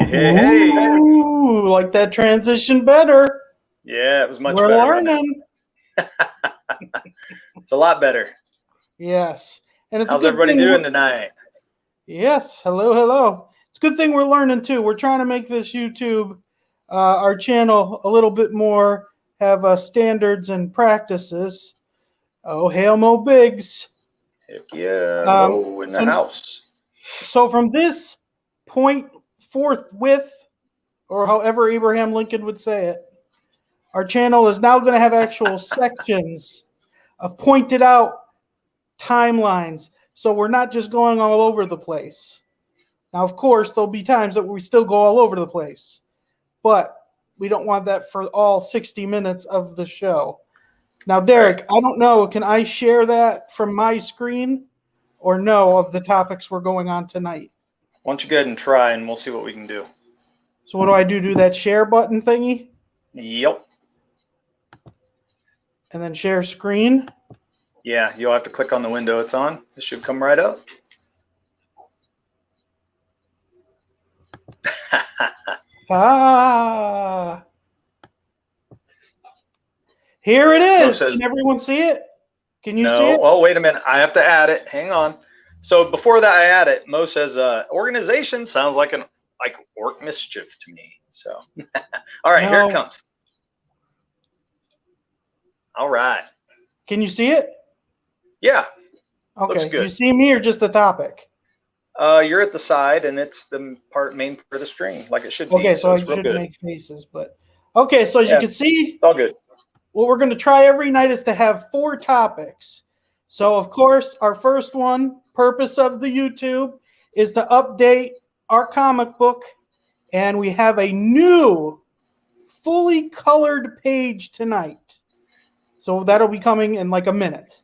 Hey. Ooh, like that transition better. Yeah, it was much We're better. learning. It's a lot better. Yes. And it's How's a good everybody thing doing tonight? Yes. Hello, hello. It's a good thing we're learning too. We're trying to make this YouTube, our channel, a little bit more, have standards and practices. Oh, hail Mo Biggs. Heck yeah, Mo in the house. So from this point forthwith, or however Abraham Lincoln would say it, our channel is now going to have actual sections of pointed out timelines. So we're not just going all over the place. Now, of course, there'll be times that we still go all over the place, but we don't want that for all 60 minutes of the show. Now, Derek, I don't know, can I share that from my screen or no of the topics we're going on tonight? Why don't you go ahead and try and we'll see what we can do. So what do I do? Do that share button thingy? Yep. And then share screen? Yeah, you'll have to click on the window it's on. It should come right up. Here it is. Can everyone see it? Can you see it? Oh, wait a minute. I have to add it. Hang on. So before that I add it, Mo says organization sounds like orc mischief to me. So all right, here it comes. All right. Can you see it? Yeah. Okay. Looks good. You see me or just the topic? You're at the side, and it's the main part of the string, like it should be. Okay, so I should make faces, but okay. So as you can see, it's all good. What we're going to try every night is to have 4 topics. So of course, our first one, purpose of the YouTube, is to update our comic book, and we have a new, fully colored page tonight. So that'll be coming in like a minute.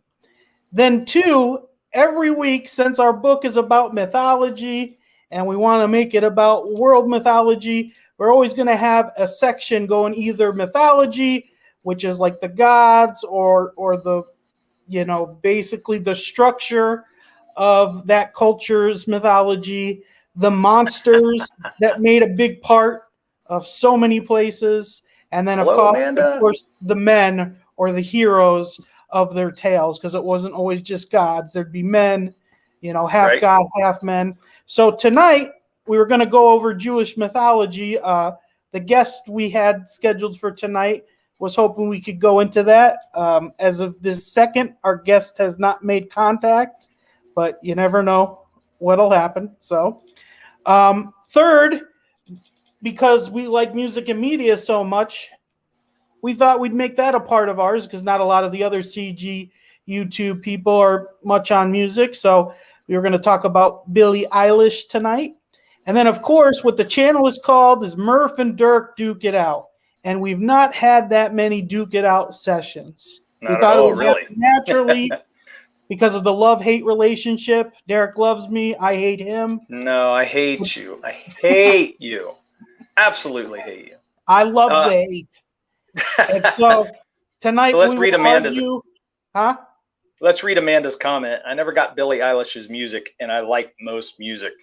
Then 2. Every week, since our book is about mythology and we want to make it about world mythology, we're always going to have a section going either mythology, which is like the gods or the, basically the structure of that culture's mythology, the monsters that made a big part of so many places, and then of course the men or the heroes of their tales, because it wasn't always just gods. There'd be men, half god, half men. So tonight we were going to go over Jewish mythology. The guest we had scheduled for tonight was hoping we could go into that. As of this second, our guest has not made contact, but you never know what'll happen. So third, because we like music and media so much, we thought we'd make that a part of ours, because not a lot of the other CG YouTube people are much on music. So we were going to talk about Billie Eilish tonight. And then, of course, what the channel is called is Murph and Dirk Duke It Out. And we've not had that many Duke It Out sessions. We thought it would happen naturally because of the love-hate relationship. Derek loves me. I hate him. No, I hate you. I hate you. Absolutely hate you. I love the hate. And so tonight let's read Amanda's. Let's read Amanda's comment. I never got Billie Eilish's music, and I like most music.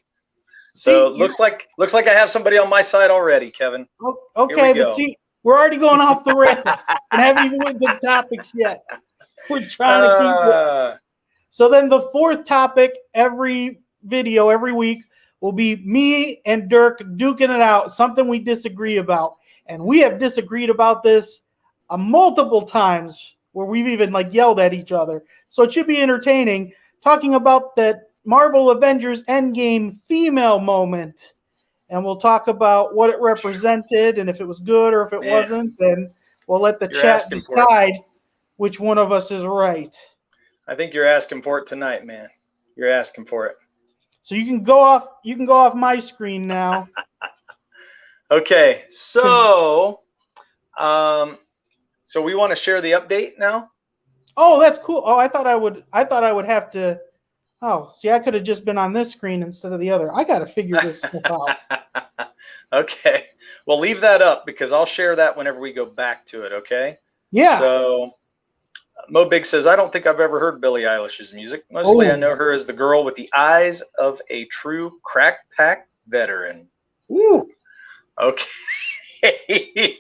So looks like I have somebody on my side already, Kevin. Okay, but see, we're already going off the rails and haven't even went to the topics yet. We're trying to keep it. So then the 4th topic every video, every week, will be me and Dirk duking it out, something we disagree about. And we have disagreed about this multiple times, where we've even yelled at each other. So it should be entertaining, talking about that Marvel Avengers Endgame female moment. And we'll talk about what it represented and if it was good or if it wasn't. And we'll let the chat decide which one of us is right. I think you're asking for it tonight, man. You're asking for it. So you can go off my screen now. Okay, so so we want to share the update now? Oh, that's cool. Oh, I thought I would have to. Oh, see, I could have just been on this screen instead of the other. I got to figure this stuff out. Okay. Well, leave that up, because I'll share that whenever we go back to it, okay? Yeah. So Mo Big says, I don't think I've ever heard Billie Eilish's music. Mostly I know her as the girl with the eyes of a true crack pack veteran. Woo! Okay.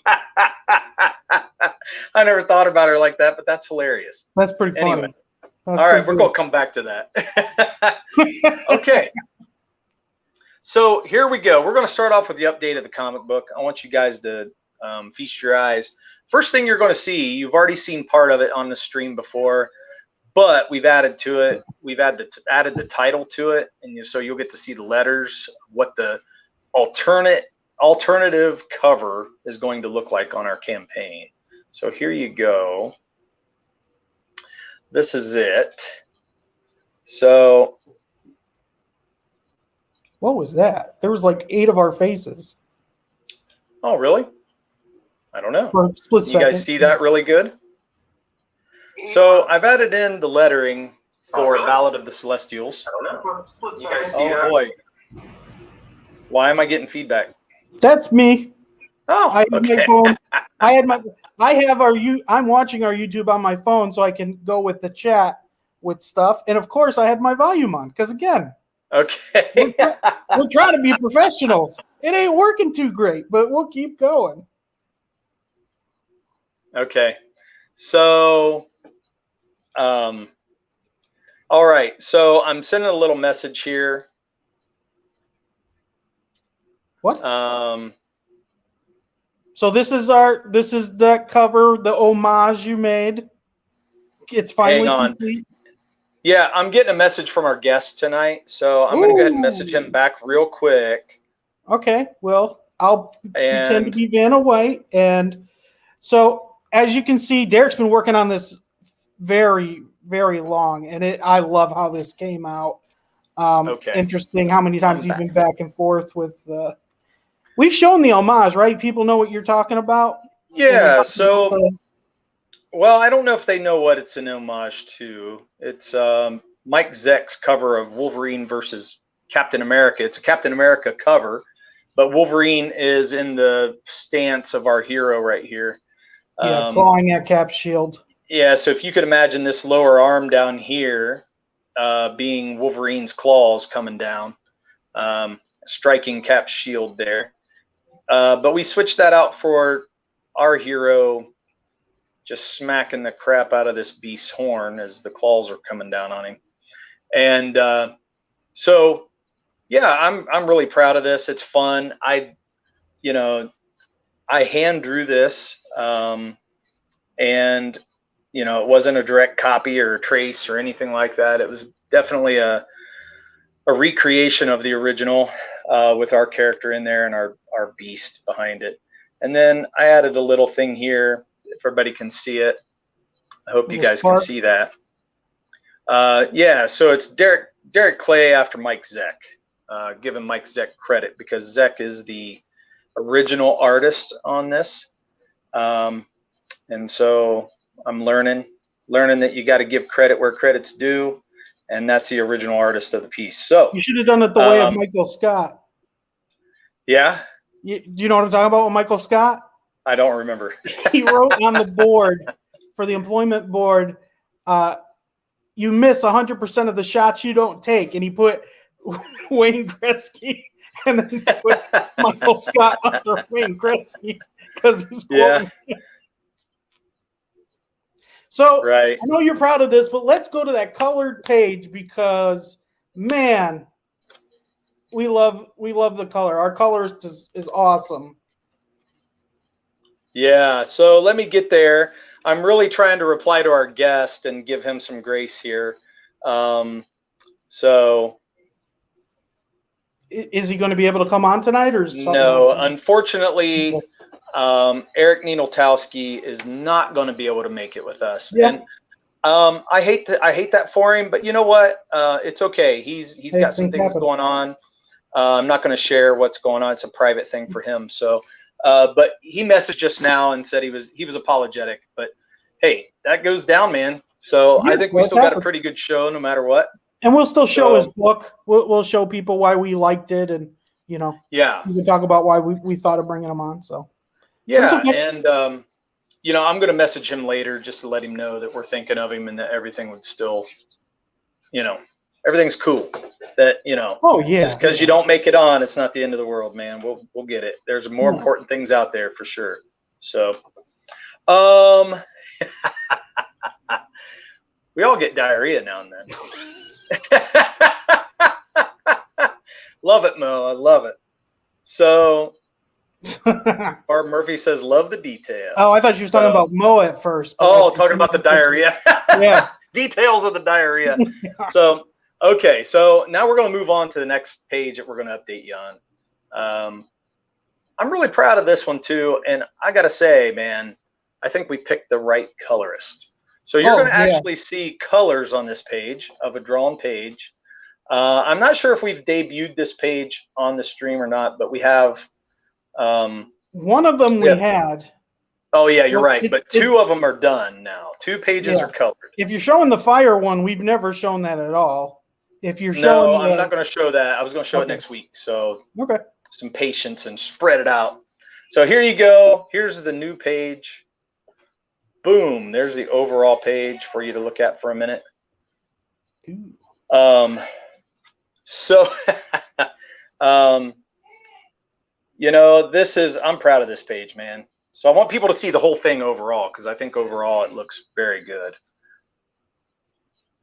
I never thought about her like that, but that's hilarious. That's pretty funny. Anyway, all right, we're going to come back to that. Okay. So here we go. We're going to start off with the update of the comic book. I want you guys to feast your eyes. First thing you're going to see, you've already seen part of it on the stream before, but we've added to it. We've added the title to it, and so you'll get to see the letters, what the alternative cover is going to look like on our campaign. So here you go. This is it. So what was that? There was like 8 of our faces. Oh, really? I don't know. For a split second. You guys see that really good? So I've added in the lettering for Ballad of the Celestials. I don't know. You guys see that? Boy. Why am I getting feedback? That's me. Oh, I have okay. my phone. I'm watching our YouTube on my phone so I can go with the chat with stuff. And of course I had my volume on because again, okay. we're trying to be professionals. It ain't working too great, but we'll keep going. Okay. So, all right. So I'm sending a little message here. What? So this is the cover, the homage you made. It's finally complete. Yeah, I'm getting a message from our guest tonight, so I'm going to go ahead and message him back real quick. Okay, well, I'll pretend to be Vanna White. And so, as you can see, Derek's been working on this very, very long, and I love how this came out. Okay. Interesting how many times you've been back and forth with we've shown the homage, right? People know what you're talking about? Yeah, so... Well, I don't know if they know what it's an homage to. It's Mike Zeck's cover of Wolverine versus Captain America. It's a Captain America cover, but Wolverine is in the stance of our hero right here. Yeah, clawing at Cap's shield. Yeah, so if you could imagine this lower arm down here being Wolverine's claws coming down, striking Cap's shield there. But we switched that out for our hero just smacking the crap out of this beast's horn as the claws are coming down on him. And so, yeah, I'm really proud of this. It's fun. I hand drew this, and it wasn't a direct copy or a trace or anything like that. It was definitely a recreation of the original with our character in there and our beast behind it. And then I added a little thing here. If everybody can see it, I hope you guys can see that. Yeah, so it's Derek Clay after Mike Zeck. Giving Mike Zeck credit because Zeck is the original artist on this. And so I'm learning that you got to give credit where credit's due, and that's the original artist of the piece. So you should have done it the way of Michael Scott. Yeah. Do you know what I'm talking about with Michael Scott? I don't remember. He wrote on the board for the employment board, you miss 100% of the shots you don't take. And he put Wayne Gretzky and then he put Michael Scott under Wayne Gretzky because he's quoting. Yeah. So right. I know you're proud of this, but let's go to that colored page because, man, we love the color. Our color is awesome. Yeah, so let me get there. I'm really trying to reply to our guest and give him some grace here. So, is he going to be able to come on tonight, or no? Unfortunately, Eric Ninaltowski is not going to be able to make it with us. Yeah. And I hate that for him, but you know what? It's okay. He's got some things going on. I'm not going to share what's going on. It's a private thing for him. So. But he messaged us now and said he was apologetic. But hey, that goes down, man. So yeah, I think we still got a pretty good show, no matter what. And we'll still show his book. We'll show people why we liked it, and yeah, we can talk about why we thought of bringing him on. So yeah, okay. And I'm going to message him later just to let him know that we're thinking of him and that everything would still, everything's cool. That, you know, Oh yeah. just because you don't make it on, it's not the end of the world, man. We'll get it. There's more important things out there for sure. So, we all get diarrhea now and then. Love it, Mo. I love it. So, Barb Murphy says, love the detail. Oh, I thought you were talking about Mo at first. Oh, talking about the diarrhea. Yeah. Details of the diarrhea. So, okay. So now we're going to move on to the next page that we're going to update you on. I'm really proud of this one too. And I got to say, man, I think we picked the right colorist. So you're going to actually see colors on this page of a drawn page. I'm not sure if we've debuted this page on the stream or not, but we have. One of them we had. Oh yeah, you're right. But two of them are done now. 2 pages are colored. If you're showing the fire one, we've never shown that at all. If you're showing, I'm not going to show that. I was going to show it next week. So some patience and spread it out. So here you go. Here's the new page. Boom. There's the overall page for you to look at for a minute. So, you know, I'm proud of this page, man. So I want people to see the whole thing overall, because I think overall it looks very good.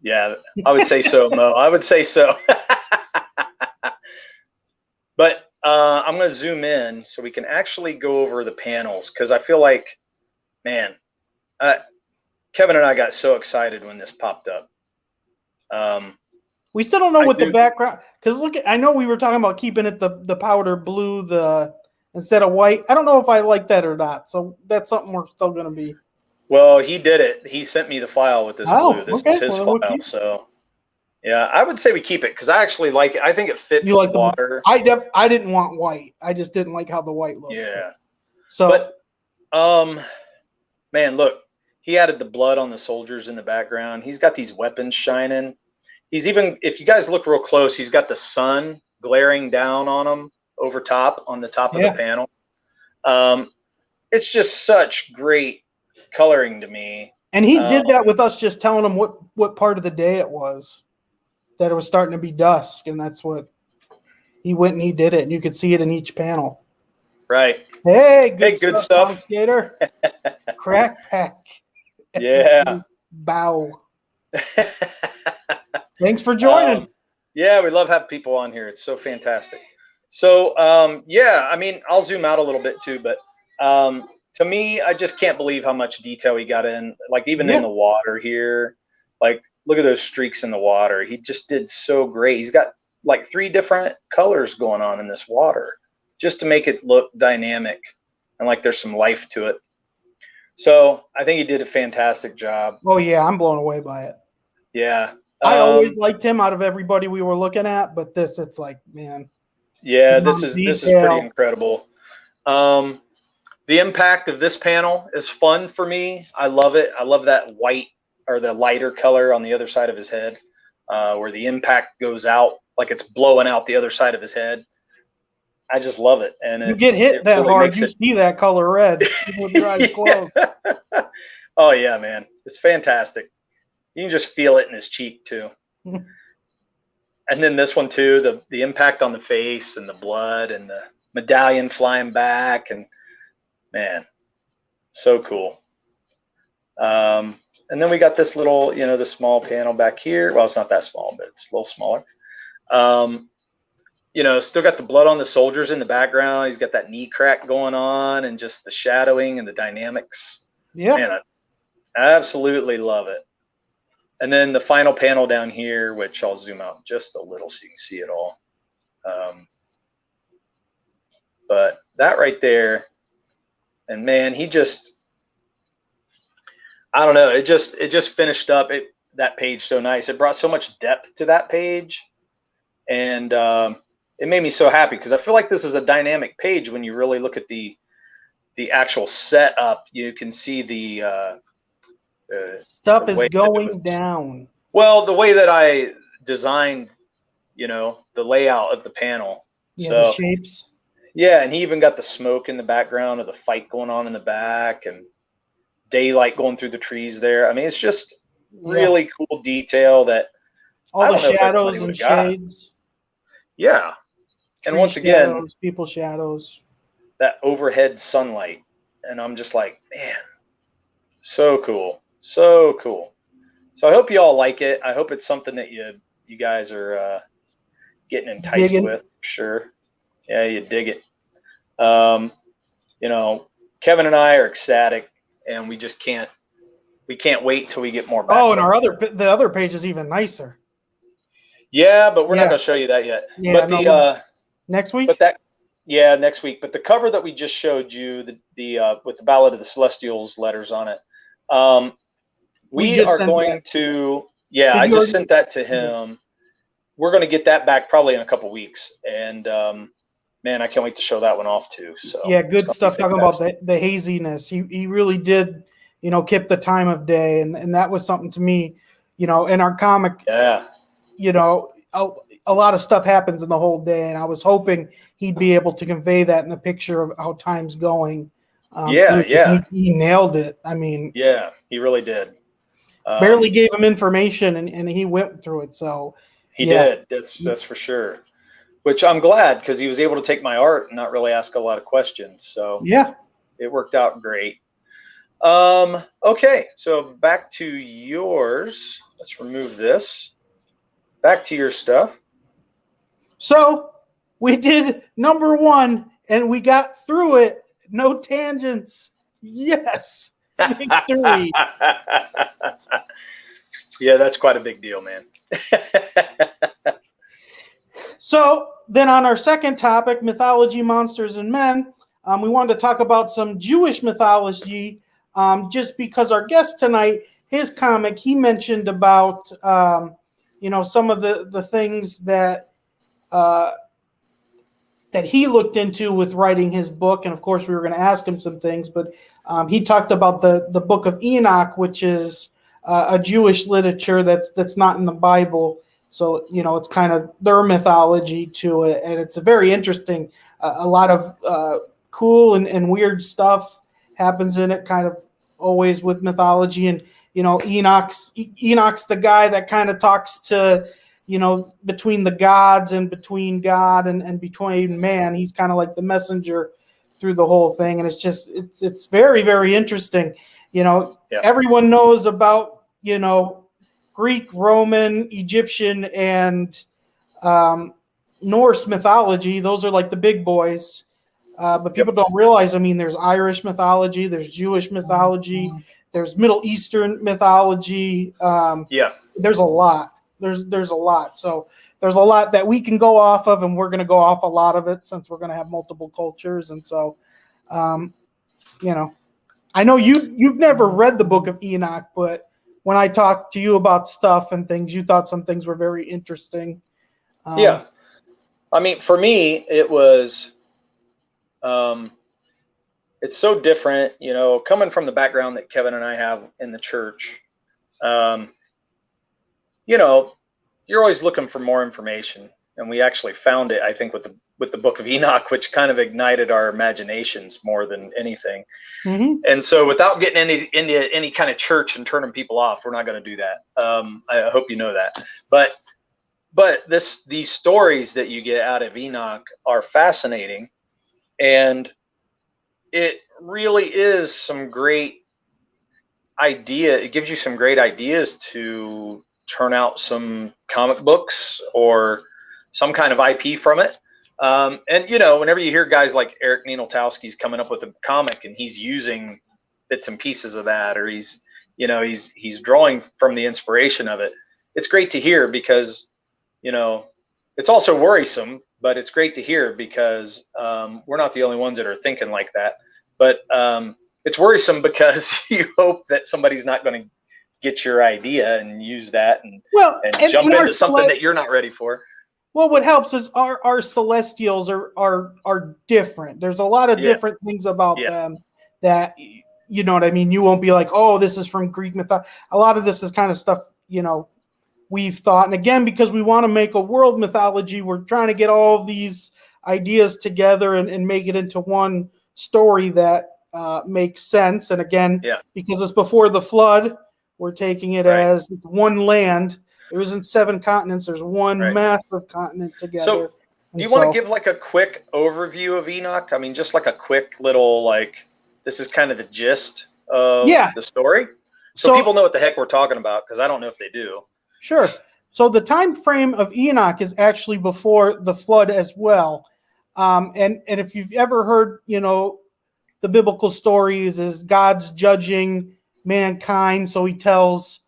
Yeah, I would say so, Mo. I would say so. But I'm going to zoom in so we can actually go over the panels, because I feel like, man, Kevin and I got so excited when this popped up. We still don't know what the background, because look, I know we were talking about keeping it the powder blue instead of white. I don't know if I like that or not. So that's something we're still going to be. Well, he did it. He sent me the file with this blue. This is his file. So yeah, I would say we keep it because I actually like it. I think it fits the water. I didn't want white. I just didn't like how the white looked. Yeah. So, but man, look, he added the blood on the soldiers in the background. He's got these weapons shining. He's even, if you guys look real close, he's got the sun glaring down on him on the top of the panel. It's just such great coloring to me. And he did that with us just telling him what part of the day it was, that it was starting to be dusk, and that's what he went and he did it, and you could see it in each panel. Right. Hey, good stuff. Skater. Crack pack. Yeah. Bow. Thanks for joining. Yeah, we love having people on here. It's so fantastic. So, yeah, I mean, I'll zoom out a little bit too, but to me, I just can't believe how much detail he got in, like even in the water here. Like, look at those streaks in the water. He just did so great. He's got like 3 different colors going on in this water just to make it look dynamic and like there's some life to it. So I think he did a fantastic job. Oh, yeah, I'm blown away by it. Yeah. I always liked him out of everybody we were looking at, but it's like, man. Yeah, this is pretty incredible. The impact of this panel is fun for me. I love it. I love that white or the lighter color on the other side of his head, where the impact goes out like it's blowing out the other side of his head. I just love it. And you get hit that really hard, you see that color red with your eyes closed. Oh yeah, man, it's fantastic. You can just feel it in his cheek too. And then this one too, the impact on the face and the blood and the medallion flying back, and man, so cool. And then we got this little, you know, the small panel back here. Well, it's not that small, but it's a little smaller. You know, still got the blood on the soldiers in the background. He's got that knee crack going on and just the shadowing and the dynamics. Yeah. Man, I absolutely love it. And then the final panel down here, which I'll zoom out just a little so you can see it all. But that right there, and man, he just, I don't know, it just finished up that page so nice. It brought so much depth to that page, and it made me so happy because I feel like this is a dynamic page when you really look at the actual setup. You can see the stuff is going down. Well, the way that I designed, you know, the layout of the panel. Yeah, so, the shapes. Yeah, and he even got the smoke in the background of the fight going on in the back and daylight going through the trees there. I mean, it's just really cool detail that All I the don't know if shadows everybody and would've got it. shades. Yeah. And Tree once again, shadows, people shadows. that overhead sunlight. And I'm just like, man, so cool. So cool. So I hope you all like it. I hope it's something that you guys are getting enticed Digging. with, for sure. Yeah, you dig it. You know, Kevin and I are ecstatic, and we can't wait till we get more back. Oh, and the other page is even nicer. Yeah, but we're not Yeah. going to show you that yet. Yeah, But the next week. but that yeah, next week. But the cover that we just showed you, the with the Ballad of the Celestials letters on it, We we just are sent going that. to. Yeah, Did I you just already- sent that to him. We're going to get that back probably in a couple weeks, and man, I can't wait to show that one off too. So Yeah, it's good gonna stuff be talking about fantastic. the haziness. He really did, keep the time of day, and that was something to me, in our comic, Yeah, a lot of stuff happens in the whole day, and I was hoping he'd be able to convey that in the picture of how time's going. yeah, yeah, He nailed it. I mean, yeah. He really did. barely gave him information, and he went through it. So, He yeah, did. That's for sure. Which I'm glad because he was able to take my art and not really ask a lot of questions. So yeah. it worked out great. Okay, so back to yours. Let's remove this. Back to your stuff. So we did number 1, and we got through it. No tangents. Yes, victory. Yeah, that's quite a big deal, man. So then on our second topic, mythology, monsters, and men, we wanted to talk about some Jewish mythology, just because our guest tonight, his comic, he mentioned about, some of the things that that he looked into with writing his book. And of course, we were going to ask him some things, but he talked about the book of Enoch, which is a Jewish literature that's not in the Bible. So, it's kind of their mythology to it. And it's a very interesting, a lot of cool and weird stuff happens in it, kind of always with mythology. And, Enoch's the guy that kind of talks to, between the gods and between God and between man. He's kind of like the messenger through the whole thing. And it's very, very interesting. Yeah. Everyone knows about, Greek, Roman, Egyptian, and Norse mythology. Those are like the big boys. But people don't realize, there's Irish mythology, there's Jewish mythology, there's Middle Eastern mythology. There's a lot. There's a lot. So there's a lot that we can go off of, and we're going to go off a lot of it since we're going to have multiple cultures. And so, I know you've never read the Book of Enoch, but when I talked to you about stuff and things, you thought some things were very interesting. Yeah. For me, it was, it's so different, coming from the background that Kevin and I have in the church. You're always looking for more information, and we actually found it, I think, with the Book of Enoch, which kind of ignited our imaginations more than anything. Mm-hmm. And so, without getting into any kind of church and turning people off, we're not going to do that. I hope you know that. But these stories that you get out of Enoch are fascinating, and it really is some great idea. It gives you some great ideas to turn out some comic books or some kind of IP from it. And whenever you hear guys like Eric Ninaltowski's coming up with a comic and he's using bits and pieces of that, or he's drawing from the inspiration of it, it's great to hear because, it's also worrisome, but it's great to hear because we're not the only ones that are thinking like that. But it's worrisome because you hope that somebody's not going to get your idea and use that and jump into something that you're not ready for. Well, what helps is our celestials are different. There's a lot of different things about them that, you know what I mean? You won't be like, oh, this is from Greek mythology. A lot of this is kind of stuff, we've thought. And again, because we want to make a world mythology, we're trying to get all of these ideas together and make it into one story that makes sense. And again, because it's before the flood, we're taking it as one land. There isn't 7 continents. There's one Right. massive continent together. So, do you want to give like a quick overview of Enoch? I mean, just like a quick little like, this is kind of the gist of the story, so people know what the heck we're talking about, because I don't know if they do. Sure. So the time frame of Enoch is actually before the flood as well. And if you've ever heard, the biblical stories, is God's judging mankind. So he tells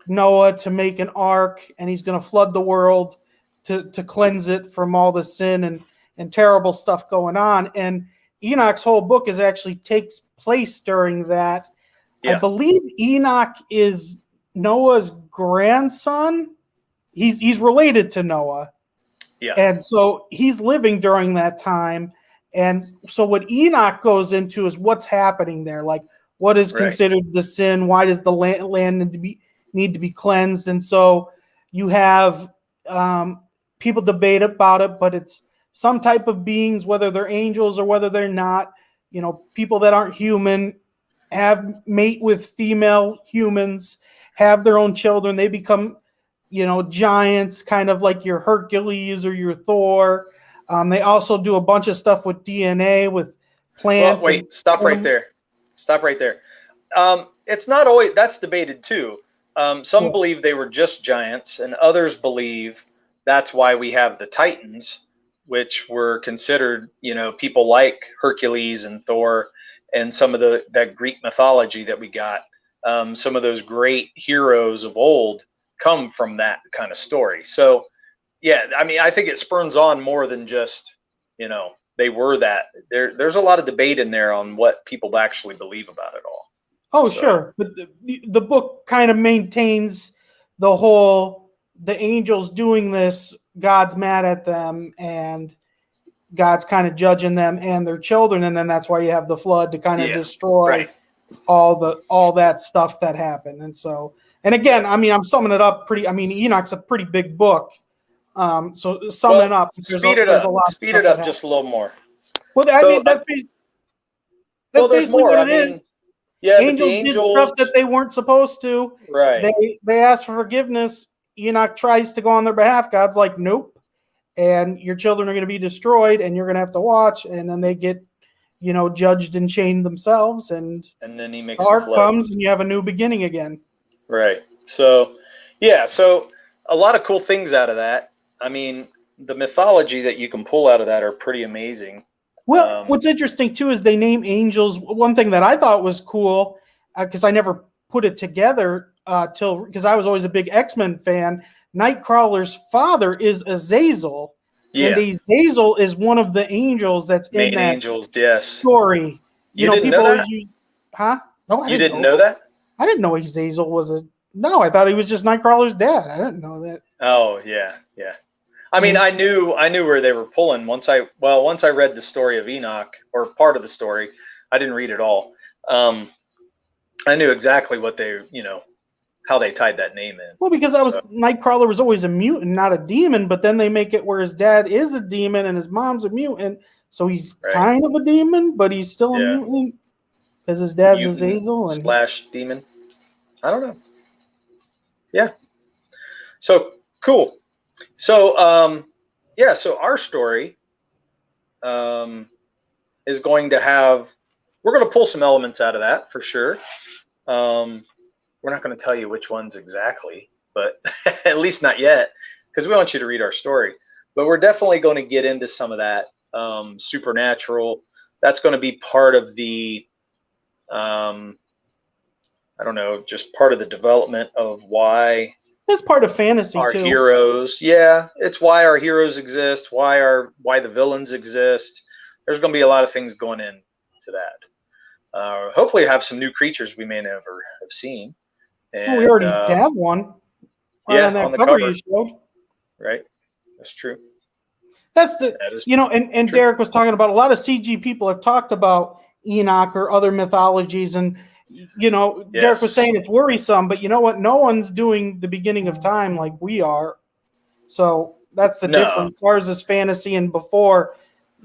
Noah to make an ark, and he's going to flood the world to cleanse it from all the sin and terrible stuff going on. And Enoch's whole book actually takes place during that. Yeah. I believe Enoch is Noah's grandson. He's related to Noah. Yeah. And so he's living during that time. And so what Enoch goes into is what's happening there. Like, what is considered the sin? Why does the land need to be cleansed? And so you have people debate about it, but it's some type of beings, whether they're angels or whether they're not, people that aren't human, mate with female humans, have their own children. They become, giants, kind of like your Hercules or your Thor. They also do a bunch of stuff with DNA, with plants. Well, wait, stop right there. Stop right there. It's not always, that's debated too. Some believe they were just giants, and others believe that's why we have the Titans, which were considered, people like Hercules and Thor and some of that Greek mythology that we got. Some of those great heroes of old come from that kind of story. So, yeah, I mean, I think it spurns on more than just, they were that. There's a lot of debate in there on what people actually believe about it all. Oh, so. Sure. But the book kind of maintains the angels doing this, God's mad at them, and God's kind of judging them and their children. And then that's why you have the flood to kind of destroy all that stuff that happened. And so, and again, I mean, I'm summing it up Enoch's a pretty big book. So summing it up. Speed it up just a little more. Well, I mean, that's basically what it is. Yeah, angels did stuff that they weren't supposed to. Right. They asked for forgiveness. Enoch tries to go on their behalf. God's like, nope. And your children are going to be destroyed, and you're going to have to watch. And then they get, judged and chained themselves. And then he makes the ark comes, and you have a new beginning again. Right. So, yeah. So a lot of cool things out of that. I mean, the mythology that you can pull out of that are pretty amazing. Well, what's interesting too is they name angels. One thing that I thought was cool, because I never put it together because I was always a big X-Men fan. Nightcrawler's father is Azazel, and Azazel is one of the angels that's in that story. You didn't know that? No, you didn't know that? I didn't know Azazel was No, I thought he was just Nightcrawler's dad. I didn't know that. Oh yeah. I mean, I knew where they were pulling once I read the story of Enoch, or part of the story. I didn't read it all. I knew exactly what they, how they tied that name in. Well, because Nightcrawler was always a mutant, not a demon, but then they make it where his dad is a demon and his mom's a mutant, so he's kind of a demon, but he's still a mutant because his dad's Azazel / demon. I don't know. Yeah. So cool. So so our story is going to have, we're going to pull some elements out of that for sure. We're not going to tell you which ones exactly, but at least not yet, because we want you to read our story. But we're definitely going to get into some of that supernatural. That's going to be part of the, just part of the development of why. It's part of fantasy our too. Heroes. Yeah, it's why our heroes exist, why the villains exist. There's going to be a lot of things going into that. Hopefully have some new creatures we may never have seen. And, we already have one. On the cover you showed. Right. That's true. That's and Derek was talking about, a lot of CG people have talked about Enoch or other mythologies, and Derek was saying it's worrisome, but you know what? No one's doing the beginning of time like we are. So that's the difference. Ours is fantasy, and before,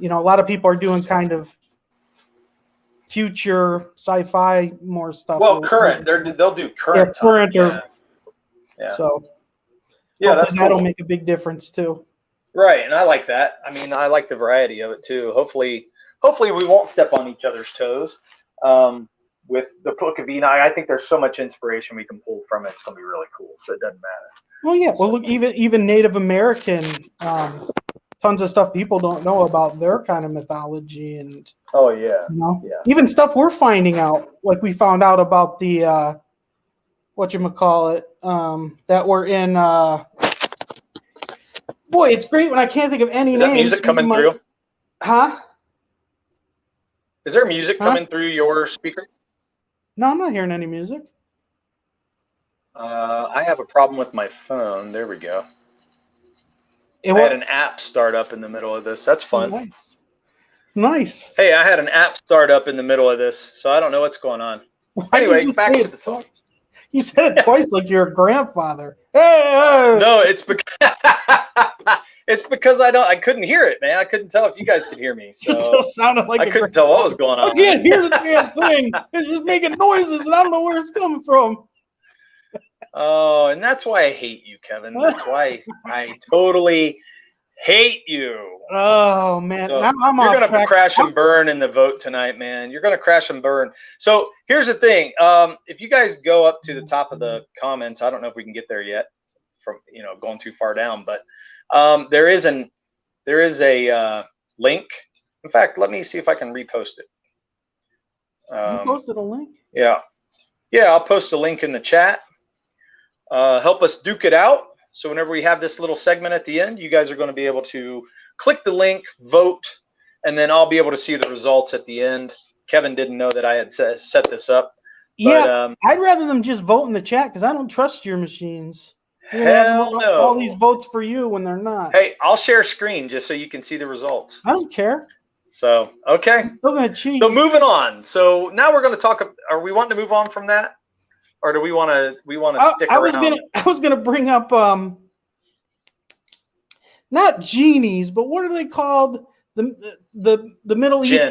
a lot of people are doing kind of future sci-fi more stuff. Well, current. They'll do current. Current. So. Yeah, Hopefully that's that'll cool. make a big difference too. Right, and I like that. I mean, I like the variety of it too. Hopefully we won't step on each other's toes. With the Book of Enoch, I think there's so much inspiration we can pull from it. It's going to be really cool. So it doesn't matter. Well, yeah. Well, look, even Native American, tons of stuff people don't know about their kind of mythology, and Oh yeah, even stuff we're finding out. Like we found out about the whatchamacallit, that were in. Boy, it's great when I can't think of any Is names. that music coming through? Huh? Is there music coming through your speaker? No, I'm not hearing any music. I have a problem with my phone. There we go. I had an app start up in the middle of this. That's fun. Nice. Hey, I had an app start up in the middle of this, so I don't know what's going on. Anyway, back to the talk. You said it twice like you're a grandfather. Hey. No, it's because I couldn't hear it, man. I couldn't tell if you guys could hear me. So it still sounded like I couldn't tell what was going on. I can't hear the damn thing. It's just making noises, and I don't know where it's coming from. Oh, and that's why I hate you, Kevin. That's why I totally hate you. Oh man, So now I'm you're off gonna track. crash and burn in the vote tonight, man. You're gonna crash and burn. So here's the thing: if you guys go up to the top of the comments, I don't know if we can get there yet, from going too far down, but there is a link. In fact, let me see if I can repost it. You posted a link? Yeah, I'll post a link in the chat. Help us duke it out. So whenever we have this little segment at the end, you guys are going to be able to click the link, vote, and then I'll be able to see the results at the end. Kevin didn't know that I had set this up. Yeah, but, I'd rather them just vote in the chat because I don't trust your machines. Hell no. All these votes for you when they're not. Hey, I'll share screen just so you can see the results. I don't care. So, okay. I'm still going to cheat. So moving on. So now we're going to talk. Are we wanting to move on from that? Or do we want to stick around? I was gonna bring up not genies, but what are they called? The Middle East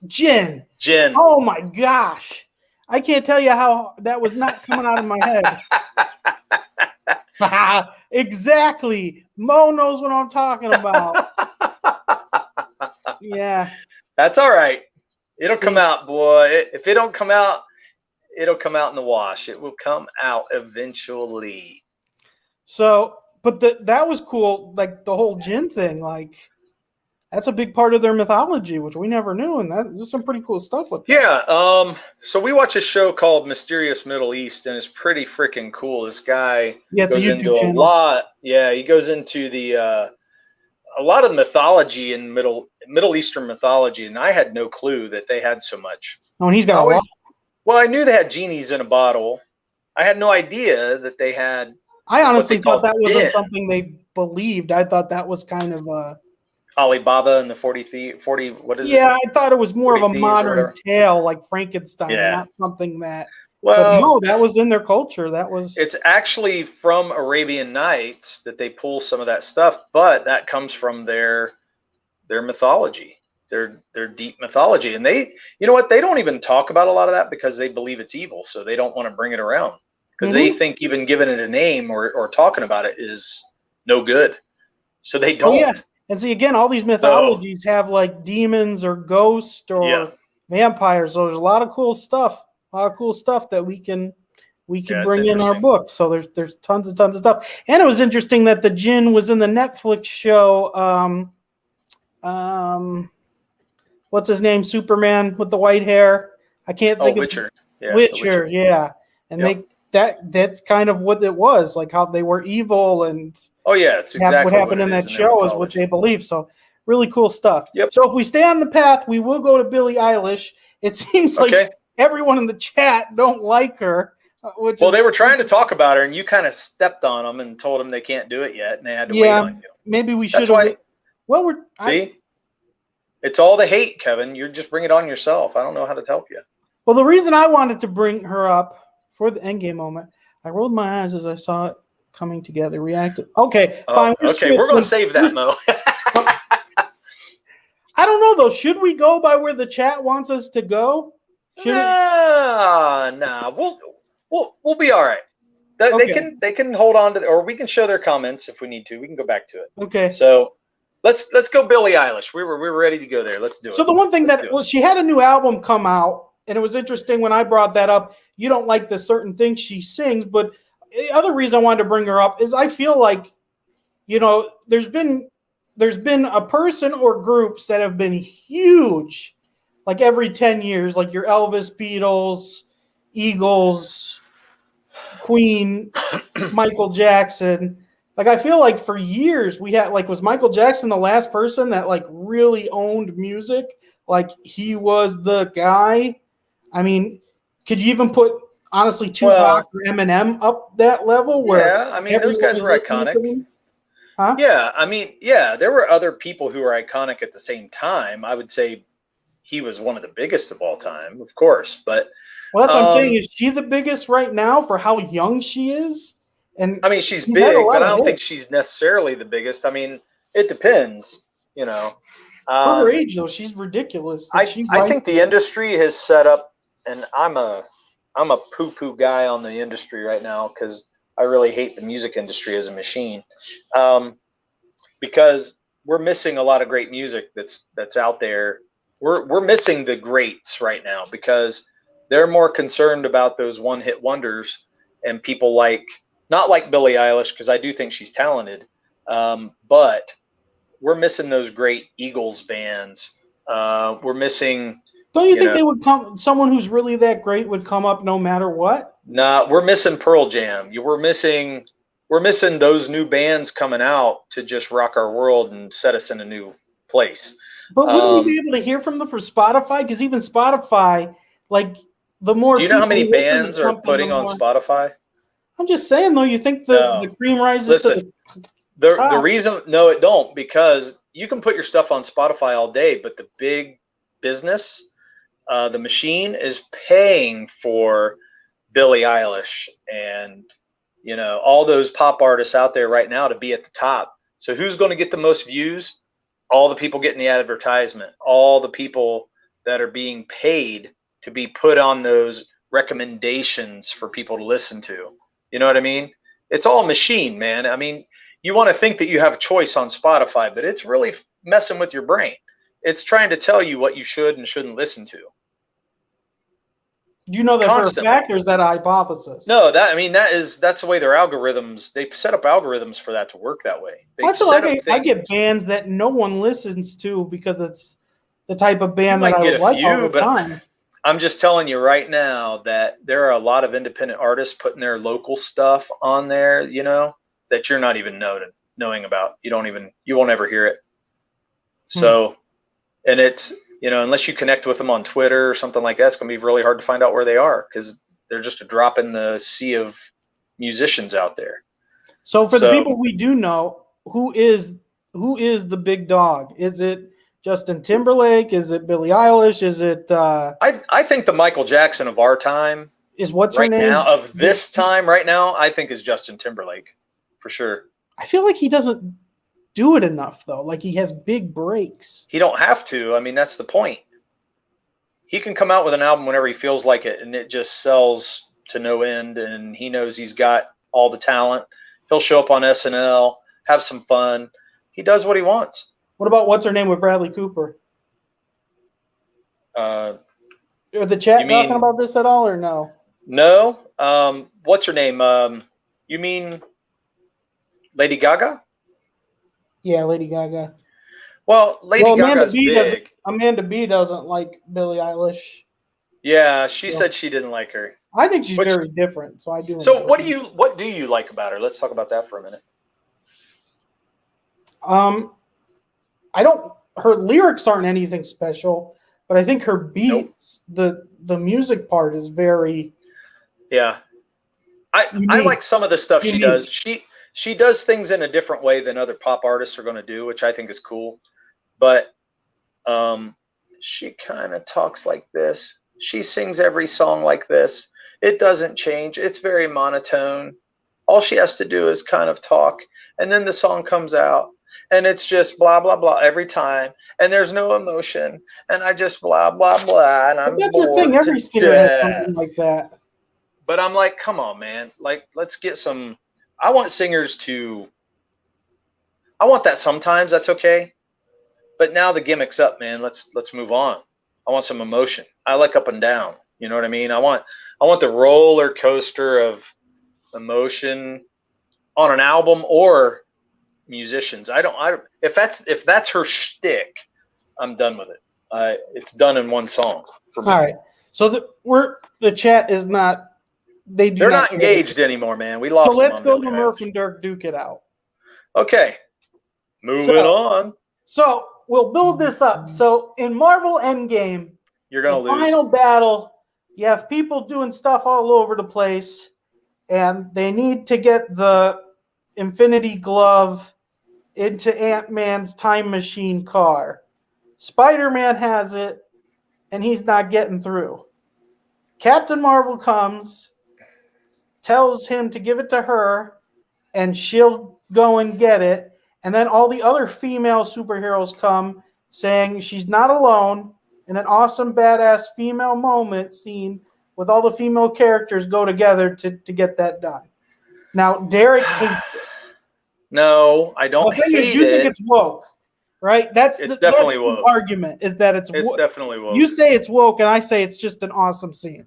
Jinn. Jinn. Oh my gosh. I can't tell you how that was not coming out of my head. Exactly. Mo knows what I'm talking about. Yeah. That's all right. It'll come out, boy. If it don't come out, it'll come out in the wash. It will come out eventually. So, but that was cool. Like the whole Jinn thing, like that's a big part of their mythology, which we never knew. And there's some pretty cool stuff with that. Yeah. So we watch a show called Mysterious Middle East, and it's pretty freaking cool. This guy goes into a lot. Yeah, he goes into a lot of mythology in Middle Eastern mythology, and I had no clue that they had so much. Oh, and he's got a lot. Well, I knew they had genies in a bottle. I had no idea that they had. I honestly thought that wasn't something they believed. I thought that was kind of Alibaba and the 40. What is it? Yeah, I thought it was more of a modern tale, like Frankenstein, not something that. Well, no, that was in their culture. That was. It's actually from Arabian Nights that they pull some of that stuff, but that comes from their mythology. Their deep mythology, and they don't even talk about a lot of that because they believe it's evil, so they don't want to bring it around because they think even giving it a name or talking about it is no good, so they don't. Oh, yeah. And see, again, all these mythologies have like demons or ghosts or vampires, so there's a lot of cool stuff that we can bring in our book. So there's tons of stuff, and it was interesting that the Jinn was in the Netflix show what's his name? Superman with the white hair. I can't think of Witcher. Yeah, Witcher, yeah. And that's kind of what it was, like how they were evil and it's exactly what happened in that show is what they believe. So really cool stuff. Yep. So if we stay on the path, we will go to Billie Eilish. It seems like everyone in the chat don't like her. They were trying to talk about her, and you kind of stepped on them and told them they can't do it yet, and they had to wait on you. Maybe we should have. Well, it's all the hate, Kevin. You're just bringing it on yourself. I don't know how to help you. Well, the reason I wanted to bring her up for the endgame moment, I rolled my eyes as I saw it coming together, reacted. Okay, fine. We're going to save that, Mo. I don't know, though. Should we go by where the chat wants us to go? Nah. We'll be all right. They can hold on to, or we can show their comments if we need to. We can go back to it. Okay. So let's go Billie Eilish. We were ready to go there. Let's do it. So the one thing she had a new album come out, and it was interesting when I brought that up. You don't like the certain things she sings, but the other reason I wanted to bring her up is I feel like, there's been a person or groups that have been huge, like every 10 years, like your Elvis, Beatles, Eagles, Queen, Michael Jackson. Like, I feel like for years we had, like, was Michael Jackson the last person that, like, really owned music? Like, he was the guy? I mean, could you even put, honestly, Tupac or Eminem up that level? Yeah, I mean, those guys were iconic. Huh? Yeah, I mean, yeah, there were other people who were iconic at the same time. I would say he was one of the biggest of all time, of course. But well, that's what I'm saying. Is she the biggest right now for how young she is? And I mean, she's big, but I don't think she's necessarily the biggest. I mean, it depends, For her age, though, she's ridiculous. I think the industry has set up, and I'm a poo-poo guy on the industry right now because I really hate the music industry as a machine, because we're missing a lot of great music that's out there. We're missing the greats right now because they're more concerned about those one-hit wonders and people not like Billie Eilish, because I do think she's talented, but we're missing those great Eagles bands. We're missing. Don't you think they would come? Someone who's really that great would come up no matter what. Nah, we're missing Pearl Jam. We're missing those new bands coming out to just rock our world and set us in a new place. But wouldn't we be able to hear from them for Spotify? Because even Spotify, like, the more. Do you know how many bands are putting on Spotify? I'm just saying, though. You think the cream rises to the top? The reason, no, it don't, because you can put your stuff on Spotify all day, but the big business, the machine, is paying for Billie Eilish and all those pop artists out there right now to be at the top. So who's going to get the most views? All the people getting the advertisement, all the people that are being paid to be put on those recommendations for people to listen to. You know what I mean? It's all machine, man. I mean, you want to think that you have a choice on Spotify, but it's really messing with your brain. It's trying to tell you what you should and shouldn't listen to. You know that for a fact, or is that a hypothesis? No, that's the way their algorithms, they set up algorithms for that to work that way. I feel like I get bands that no one listens to because it's the type of band that I would like all the time. I'm just telling you right now that there are a lot of independent artists putting their local stuff on there, that you're not even knowing about. You won't ever hear it. So, and it's, unless you connect with them on Twitter or something like that, it's going to be really hard to find out where they are because they're just a drop in the sea of musicians out there. So for the people we do know, who is the big dog? Is it Justin Timberlake? Is it Billie Eilish? Is it? I think the Michael Jackson of our time is what's her name now of this time right now. I think is Justin Timberlake for sure. I feel like he doesn't do it enough though. Like he has big breaks. He don't have to. I mean, that's the point. He can come out with an album whenever he feels like it, and it just sells to no end. And he knows he's got all the talent. He'll show up on SNL, have some fun. He does what he wants. What about what's her name with Bradley Cooper? Are the chat talking about this at all or no? No. What's her name? You mean Lady Gaga? Yeah, Lady Gaga. Well, Gaga's big. Amanda B doesn't like Billie Eilish. Yeah, she said she didn't like her. I think she's very different, so I do. So what do you like about her? Let's talk about that for a minute. Her lyrics aren't anything special, but I think her beats, the music part is very. Yeah. I like some of the stuff she does. She does things in a different way than other pop artists are going to do, which I think is cool. But she kind of talks like this. She sings every song like this. It doesn't change. It's very monotone. All she has to do is kind of talk, and then the song comes out, and it's just blah, blah, blah every time, and there's no emotion, and I just blah, blah, blah, and I'm bored. That's her thing. Every singer has something like that. But I'm like, come on, man. Like, let's get some. I want singers to. I want that sometimes. That's okay. But now the gimmick's up, man. Let's move on. I want some emotion. I like up and down. You know what I mean? I want the roller coaster of emotion on an album or musicians. I don't if that's her shtick, I'm done with it. It's done in one song for me. All right. So the chat is not. They're not engaged anymore, man. We lost. So let's go to Murph and Dirk duke it out. Okay. Moving on. So we'll build this up. So in Marvel Endgame, you're gonna lose. Final battle. You have people doing stuff all over the place, and they need to get the Infinity Glove into Ant-Man's time machine car. Spider-Man has it, and he's not getting through. Captain Marvel comes, tells him to give it to her, and she'll go and get it. And then all the other female superheroes come saying she's not alone, and an awesome, badass female moment scene with all the female characters go together to get that done. Now, Derek hates it. No, I don't hate it. You think it's woke, right? It's definitely woke. The argument is that it's definitely woke. You say it's woke, and I say it's just an awesome scene.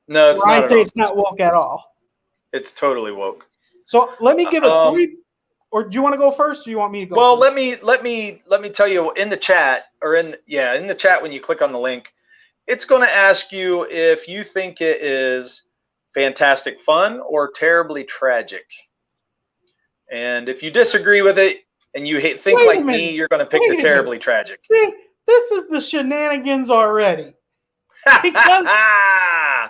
No, it's not. I say it's not woke at all. It's totally woke. So let me give it 3. Or do you want to go first, or do you want me to go? Well, first? let me tell you in the chat, or in the chat when you click on the link, it's going to ask you if you think it is fantastic fun or terribly tragic. And if you disagree with it and you think like me, you're going to pick the terribly tragic. See, this is the shenanigans already. Because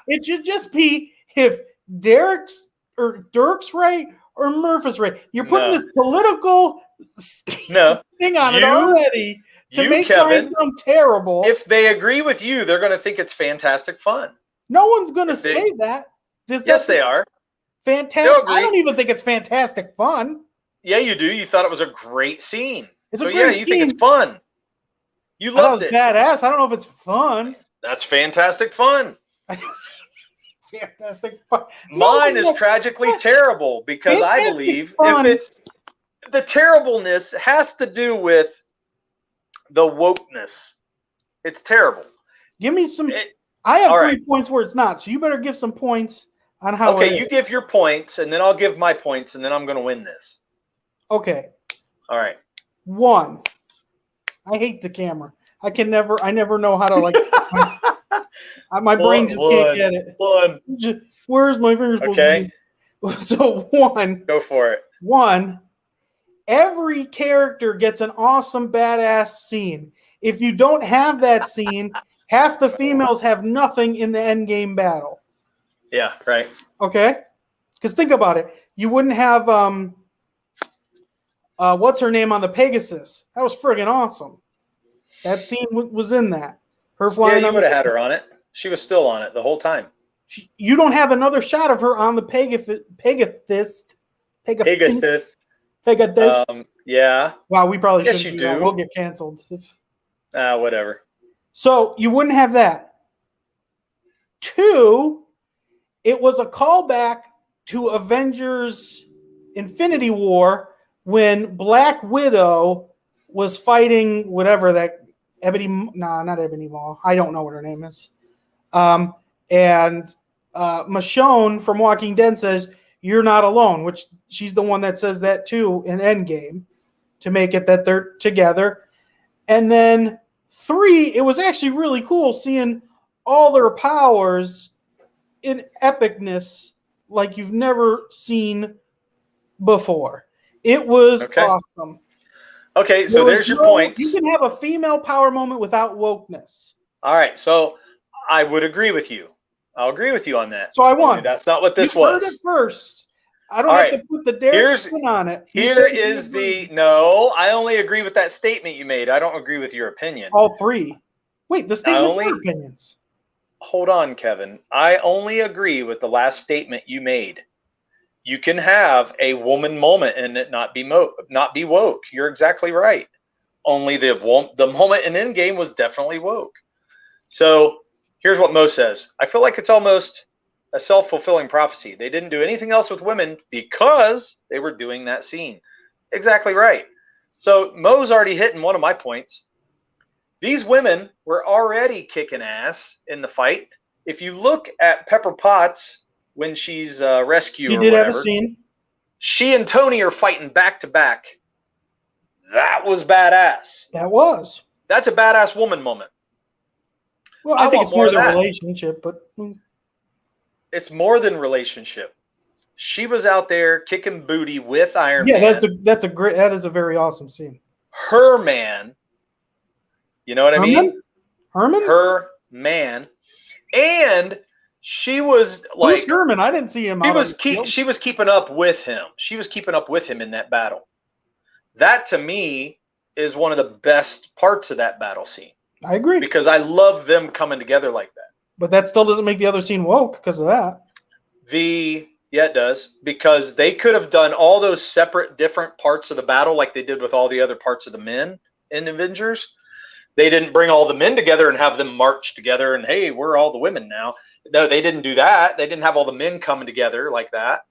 it should just be if Dirk's right or Murph is right. You're putting this political thing on it already to make Kevin sound terrible. If they agree with you, they're going to think it's fantastic fun. No one's going to say that. Yes, they are. Fantastic. I don't even think it's fantastic fun. Yeah, you do. You thought it was a great scene. You think it's fun. You loved it. Badass. I don't know if it's fun. That's fantastic fun. Fantastic fun. Mine is tragically terrible because I believe if it's the terribleness has to do with the wokeness. It's terrible. Give me some. I have 3 points where it's not, so you better give some points on how. Okay, you give your points, and then I'll give my points, and then I'm going to win this. Okay. All right. 1. I hate the camera. I never know how to like. My brain just can't get it. 1. Where's my fingers? Okay. So 1. Go for it. 1. Every character gets an awesome, badass scene. If you don't have that scene, half the females have nothing in the endgame battle. Yeah, right. Okay? Because think about it. You wouldn't have, what's her name on the Pegasus? That was friggin' awesome. That scene was in that. Her flying. Yeah, you would have had her on it. She was still on it the whole time. You don't have another shot of her on the Pegasus. Yeah. Wow, we probably shouldn't. Yes, you do. do. We'll get canceled. Whatever. So you wouldn't have that. 2, it was a callback to Avengers Infinity War when Black Widow was fighting whatever that not Ebony Maw. I don't know what her name is. And Michonne from Walking Dead says, "You're not alone," which she's the one that says that too in Endgame to make it that they're together. And then 3, it was actually really cool seeing all their powers in epicness like you've never seen before. It was awesome. Okay, so there's your points. You can have a female power moment without wokeness. All right, so I would agree with you. I'll agree with you on that. So I won. That's not what this was. You heard it first. I don't have to put the Derek spin on it. No, I only agree with that statement you made. I don't agree with your opinion. All 3. Wait, the statements are opinions. Hold on, Kevin. I only agree with the last statement you made. You can have a woman moment and it not be woke. You're exactly right. Only the moment in Endgame was definitely woke. So here's what Mo says. I feel like it's almost a self-fulfilling prophecy. They didn't do anything else with women because they were doing that scene. Exactly right. So Mo's already hitting one of my points. These women were already kicking ass in the fight. If you look at Pepper Potts when she's rescue He or did have a whatever, scene. she and Tony are fighting back to back. That was badass. That was. That's a badass woman moment. Well, I think want it's more more of the that. relationship, but It's more than relationship. She was out there kicking booty with Iron Man. yeah, that is a very awesome scene. Her man. You know what I mean? Herman? Her man. And she was like, who's Herman? I didn't see him. She was keeping up with him. She was keeping up with him in that battle. That to me is one of the best parts of that battle scene. I agree. Because I love them coming together like that. But that still doesn't make the other scene woke because of that. Yeah, it does. Because they could have done all those separate different parts of the battle like they did with all the other parts of the men in Avengers. They didn't bring all the men together and have them march together and, hey, we're all the women now. No, they didn't do that. They didn't have all the men coming together like that.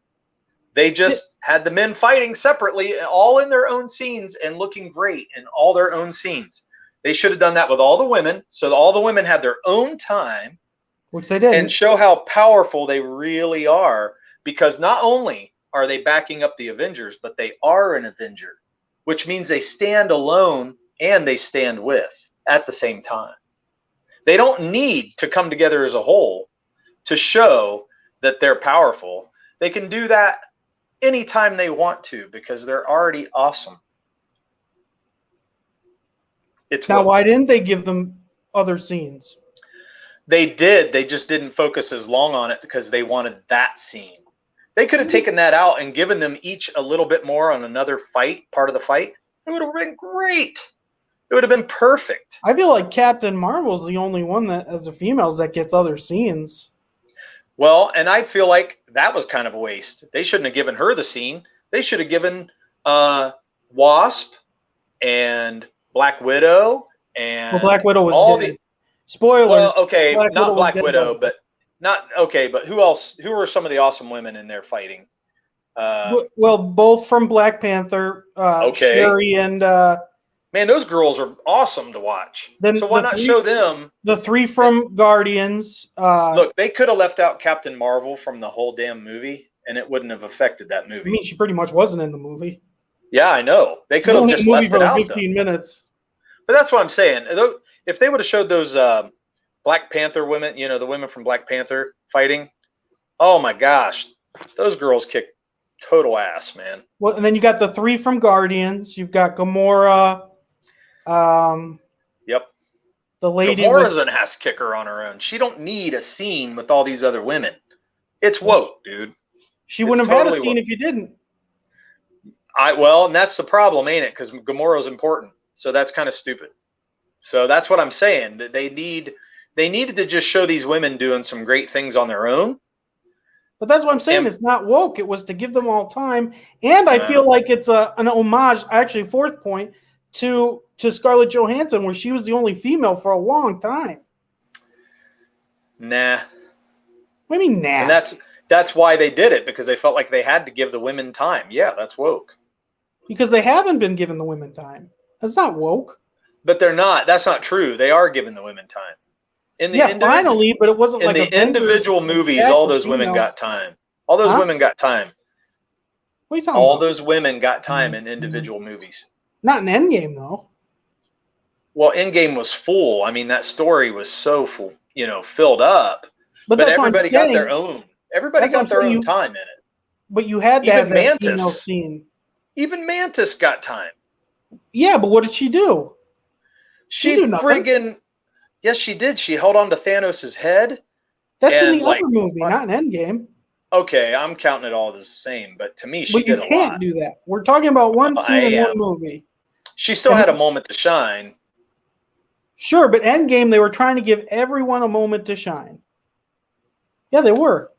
They just had the men fighting separately, all in their own scenes and looking great in all their own scenes. They should have done that with all the women, so all the women had their own time. Which they did. And show how powerful they really are, because not only are they backing up the Avengers, but they are an Avenger, which means they stand alone and they stand with at the same time. They don't need to come together as a whole to show that they're powerful. They can do that anytime they want to because they're already awesome. Now, why didn't they give them other scenes? They did. They just didn't focus as long on it because they wanted that scene. They could have taken that out and given them each a little bit more on another part of the fight. It would have been great. It would have been perfect. I feel like Captain Marvel's the only one that, as a female, that gets other scenes. Well, and I feel like that was kind of a waste. They shouldn't have given her the scene. They should have given Wasp and Black Widow and Black Widow was dead. Spoilers. Well, okay, not Black Widow, but who else? Who were some of the awesome women in there fighting? Well, both from Black Panther, Shuri and man, those girls are awesome to watch. So why not show them? The three from Guardians. Look, they could have left out Captain Marvel from the whole damn movie, and it wouldn't have affected that movie. I mean, she pretty much wasn't in the movie. Yeah, I know. They could have just left it out. 15 minutes. But that's what I'm saying. If they would have showed those Black Panther women, the women from Black Panther fighting, oh my gosh, those girls kick total ass, man. Well, and then you got the three from Guardians. You've got Gamora. Yep. The lady. Gamora's an ass kicker on her own. She don't need a scene with all these other women. It's woke, dude. She wouldn't have had a scene if you didn't. And that's the problem, ain't it? Because Gamora's important. So that's kind of stupid. So that's what I'm saying. That they needed to just show these women doing some great things on their own. But that's what I'm saying. It's not woke. It was to give them all time. And I feel like it's an homage, actually, fourth point, to Scarlett Johansson, where she was the only female for a long time. Nah. What do you mean, nah? And that's why they did it, because they felt like they had to give the women time. Yeah, that's woke. Because they haven't been given the women time. That's not woke. But they're not. That's not true. They are giving the women time. Finally, but it wasn't like in the individual movies. All those women got time. All those women got time. What are you talking about? All those women got time in individual movies. Not in Endgame, though. Well, Endgame was full. I mean, that story was so full, filled up. But everybody got their own. Everybody got their own time in it. But you had to have that female scene. Even Mantis got time. Yeah, but what did she do? She friggin'. Yes, she did. She held on to Thanos' head. That's in the other movie, not in Endgame. Okay, I'm counting it all the same, but to me, she did a lot. But you can't do that. We're talking about one scene in one movie. She still had a moment to shine. Sure, but Endgame, they were trying to give everyone a moment to shine. Yeah, they were.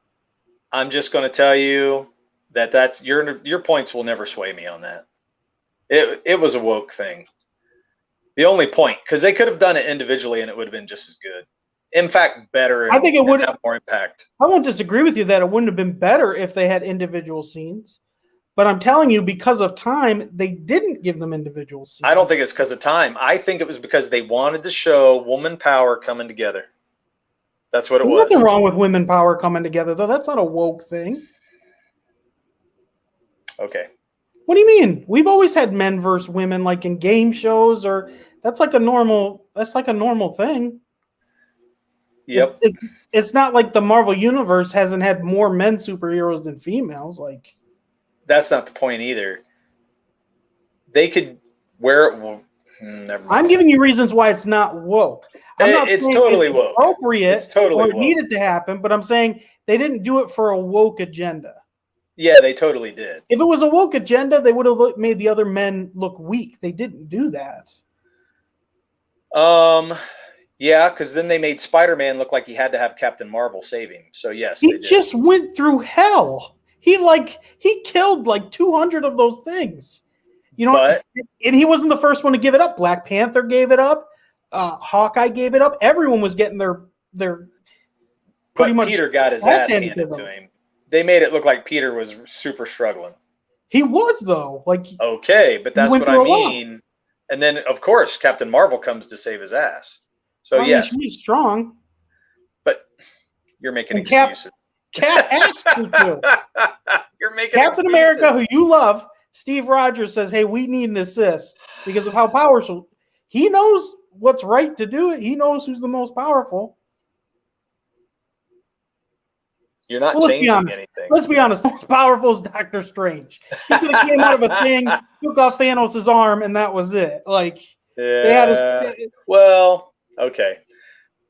I'm just going to tell you that's your points will never sway me on that. It was a woke thing. The only point, because they could have done it individually and it would have been just as good. in fact, better. I think it would have more impact. I won't disagree with you that it wouldn't have been better if they had individual scenes. But I'm telling you, because of time, they didn't give them individual scenes. I don't think it's because of time. I think it was because they wanted to show woman power coming together. That's what it was. Nothing wrong with women power coming together, though. That's not a woke thing. Okay. What do you mean? We've always had men versus women, like in game shows, or that's like a normal thing. Yep. It's not like the Marvel universe hasn't had more men superheroes than females. Like, that's not the point either. They could wear it. Well, never mind. I'm giving you reasons why it's not woke. It's totally woke. Appropriate. It's totally or it woke. needed to happen, but I'm saying they didn't do it for a woke agenda. Yeah, they totally did. If it was a woke agenda, they would have made the other men look weak. They didn't do that. Yeah, because then they made Spider-Man look like he had to have Captain Marvel save him. So yes, he just went through hell. He killed like 200 of those things. You know, and he wasn't the first one to give it up. Black Panther gave it up. Hawkeye gave it up. Everyone was getting their pretty much. Peter got his ass handed to him. They made it look like Peter was super struggling. He was, though. Like, okay, but that's what I mean. And then, of course, Captain Marvel comes to save his ass. So yes, he's strong. But you're making excuses. Cap asked you to. You're making Captain excuses. America, who you love, Steve Rogers says, "Hey, we need an assist because of how powerful he knows what's right to do it. He knows who's the most powerful." You're not changing anything. Let's be honest. The most powerful is Doctor Strange. He could have came out of a thing, took off Thanos' arm, and that was it. Like, they had well, okay.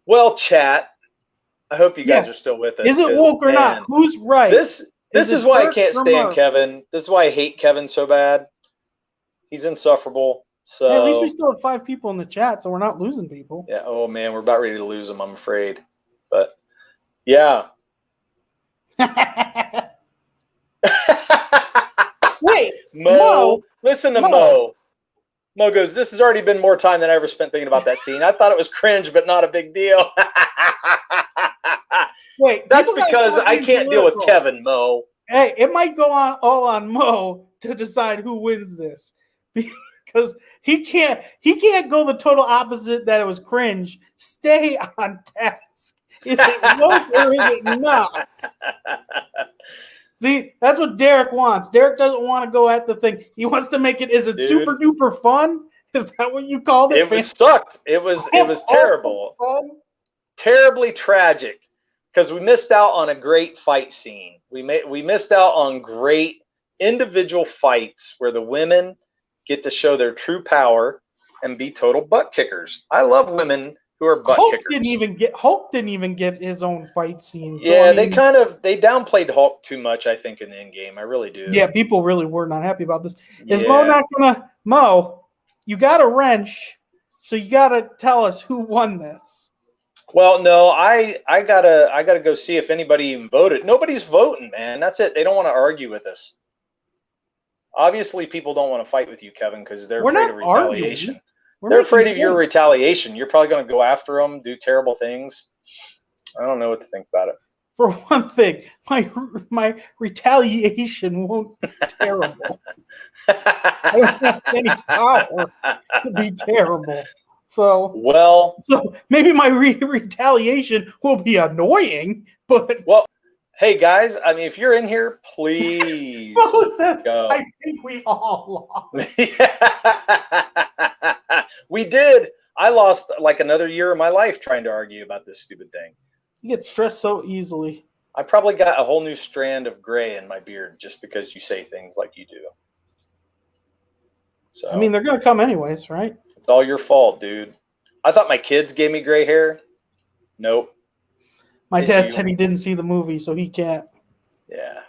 Well, chat. I hope you guys are still with us. Is it woke or not? Who's right? This is why I can't stand Kevin. This is why I hate Kevin so bad. He's insufferable. So at least we still have 5 people in the chat, so we're not losing people. Yeah. Oh man, we're about ready to lose them, I'm afraid. But yeah. Wait, Mo, listen to Mo. Mo goes, this has already been more time than I ever spent thinking about that scene. I thought it was cringe, but not a big deal. Wait, that's because I can't deal with Kevin, Mo. Hey, it might go on all on Mo to decide who wins this. Because he can't go the total opposite that it was cringe. Stay on task. Is it woke or is it not? See, that's what Derek wants. Derek doesn't want to go at the thing. He wants to make it. Is it super duper fun? Is that what you called it? It was sucked. It was terrible. Terribly tragic because we missed out on a great fight scene. We missed out on great individual fights where the women get to show their true power and be total butt kickers. I love women who are butt kickers. Hulk didn't even get his own fight scene. So yeah, they downplayed Hulk too much, I think, in the end game. I really do. Yeah, people really were not happy about this. Is Mo not gonna Mo? You got a wrench, so you gotta tell us who won this. Well, no, I gotta go see if anybody even voted. Nobody's voting, man. That's it. They don't want to argue with us. Obviously, people don't want to fight with you, Kevin, because they're afraid of retaliation. They're afraid of your retaliation. You're probably going to go after them, do terrible things. I don't know what to think about it. For one thing, my retaliation won't be terrible. I don't have any power to be terrible. So maybe my retaliation will be annoying, but hey guys, I mean, if you're in here, please go. I think we all lost. We did. I lost like another year of my life trying to argue about this stupid thing. You get stressed so easily. I probably got a whole new strand of gray in my beard just because you say things like you do. So I mean, they're going to come anyways, right? It's all your fault, dude. I thought my kids gave me gray hair. Nope. My dad said he didn't see the movie, so he can't. Yeah.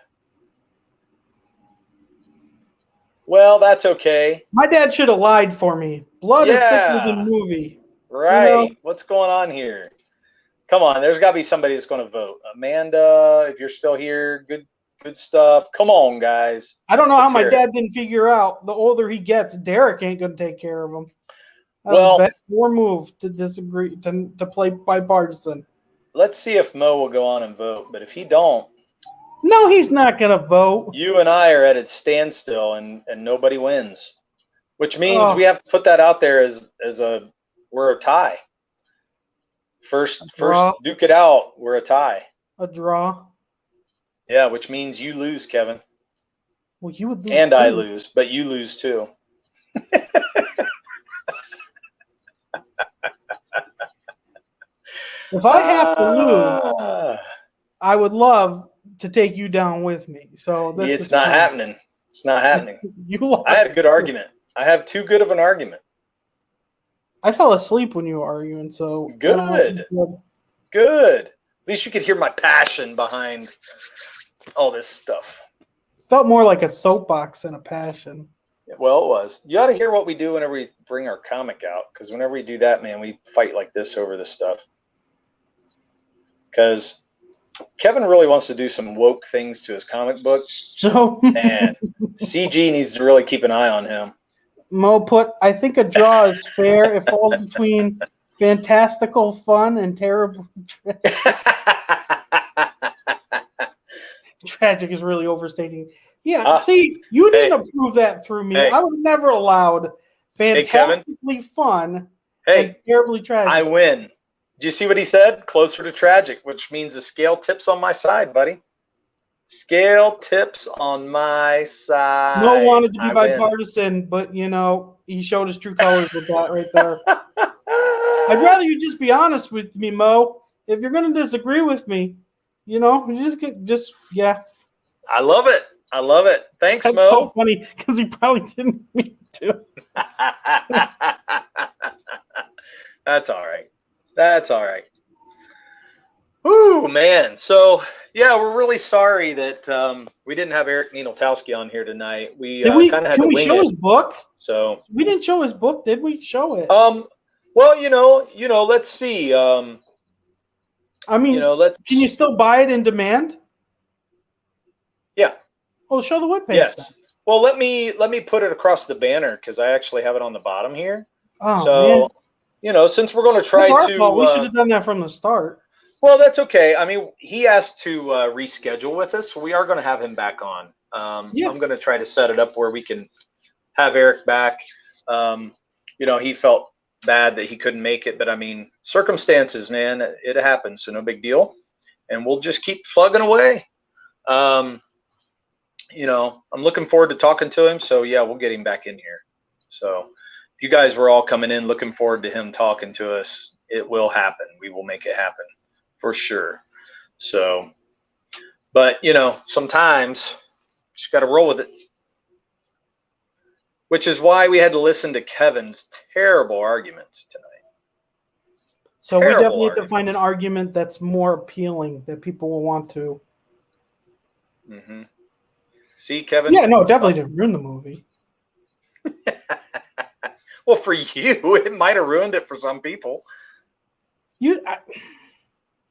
Well, that's okay. My dad should have lied for me. Blood is thicker than movie. Right. You know? What's going on here? Come on, there's got to be somebody that's going to vote. Amanda, if you're still here, good stuff. Come on, guys. I don't know how my dad didn't figure out the older he gets, Derek ain't going to take care of him. That was a Well, bad war move to disagree to play bipartisan. let's see if Mo will go on and vote. But if he don't, No, he's not going to vote. you and I are at a standstill, and nobody wins. Which means Oh, we have to put that out there as we're a tie. First duke it out. We're a tie. a draw. Yeah, which means you lose, Kevin. Well, you would lose. And too. I lose, but you lose too. If I have to lose, I would love to take you down with me. So it's not happening. It's not happening. You lost. I had a good argument. I have too good of an argument. I fell asleep when you were arguing, so good. Good. At least you could hear my passion behind all this stuff. Felt more like a soapbox than a passion. Well, it was. You ought to hear what we do whenever we bring our comic out, because whenever we do that, man, we fight like this over this stuff. Because Kevin really wants to do some woke things to his comic book, and CG needs to really keep an eye on him. Mo put, I think a draw is fair. It falls between fantastical fun and terrible. Tragic is really overstating. Yeah, see, you didn't approve that through me. I would never allowed fantastically fun and terribly tragic. I win. Do you see what he said? Closer to tragic, which means the scale tips on my side, buddy. Scale tips on my side. Mo wanted to be bipartisan, but, you know, he showed his true colors with that right there. I'd rather you just be honest with me, Mo. If you're going to disagree with me, you know, yeah. I love it. I love it. Thanks, That's Mo. so funny because he probably didn't mean to. That's all right. That's all right. Woo, man. So, yeah, we're really sorry that we didn't have Eric Ninaltowski on here tonight. We kind of had to wing it. Can we show his book? So we didn't show his book, did we? Show it. Well, you know, let's see. I mean, can you still buy it in demand? Yeah. Well, show the webpage. Yes. Then. Well, let me put it across the banner because I actually have it on the bottom here. Oh, so, man. You know, since we're going to try That's our fault. We should have done that from the start. Well, that's okay. I mean, he asked to reschedule with us. So we are going to have him back on. Yeah. I'm going to try to set it up where we can have Eric back. You know, he felt bad that he couldn't make it, but I mean, circumstances, man, it happens. So no big deal. And we'll just keep plugging away. You know, I'm looking forward to talking to him. So yeah, we'll get him back in here. So if you guys were all coming in looking forward to him talking to us, it will happen. We will make it happen for sure. So, but you know, sometimes you just got to roll with it, which is why we had to listen to Kevin's terrible arguments tonight. So we definitely have to find an argument that's more appealing that people will want to. Mm-hmm. See, Kevin? Yeah, no, definitely didn't ruin the movie. Well, for you, it might have ruined it for some people. It